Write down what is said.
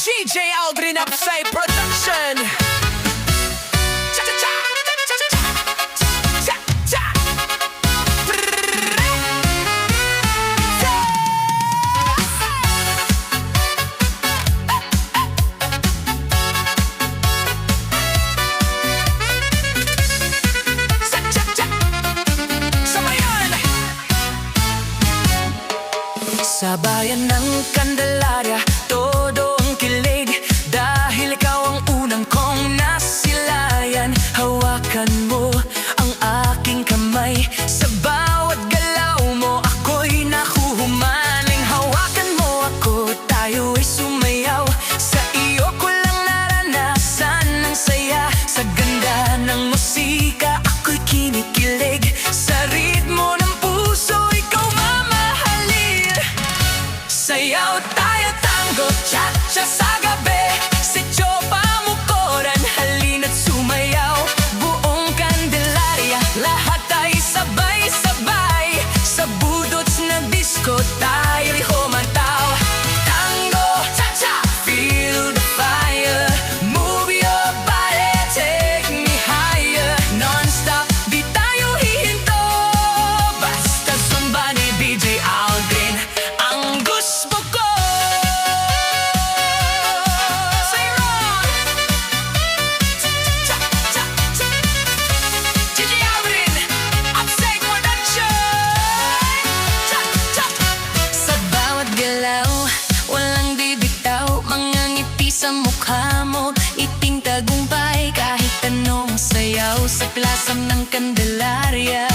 DJ Aldrin Upside Production. Cha-cha-cha, cha-cha-cha, cha-cha. Cha-cha-cha. Sabayan. Sa bayan ng Candelaria, todo ang kilig dahil ikaw ang unang kong nasilayan. Hawakan mo ang aking kamay, sa bawat galaw mo ako'y nahuhumaling. Hawakan mo ako, tayo ay sumayaw, sa iyo ko lang naranasan ang saya. Sa ganda ng musika ako'y kinikilig, sa ritmo ng puso ikaw mamahalin. Sayaw tayo tango, cha-cha sa gabi, si Chopa Mukoran, halina't sumayaw. Buong Candelaria, lahat ay sabay-sabay, sa budots na disco tayo'y humataw. Tango, cha-cha, feel the fire, move your body, take me higher. Non-stop, di tayo hihinto, basta sumba ni DJ Aldrin ang gusto ko. Say wrong. Cha-cha-cha-cha. DJ Aldrin, Upside Production. Cha-cha. Sa bawat galaw, walang bibitaw, mga ngiti sa mukha mo, iting tagumpay kahit anong sayaw. Sa plaza ng Candelaria,